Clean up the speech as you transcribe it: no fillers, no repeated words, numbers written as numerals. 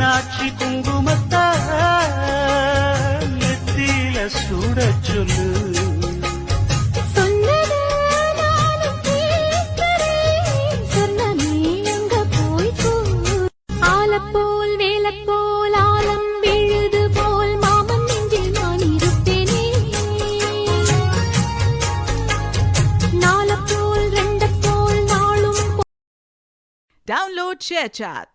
மீனாட்சி குங்குமத்தா நெத்தியில சூட சொல்லு. போல் வேலை போல் ஆலம் விழுது போல் மாமன் நெஞ்சில் நான் இருப்பேனே. நால போல் ரெண்ட போல் நாளும். Download ShareChat.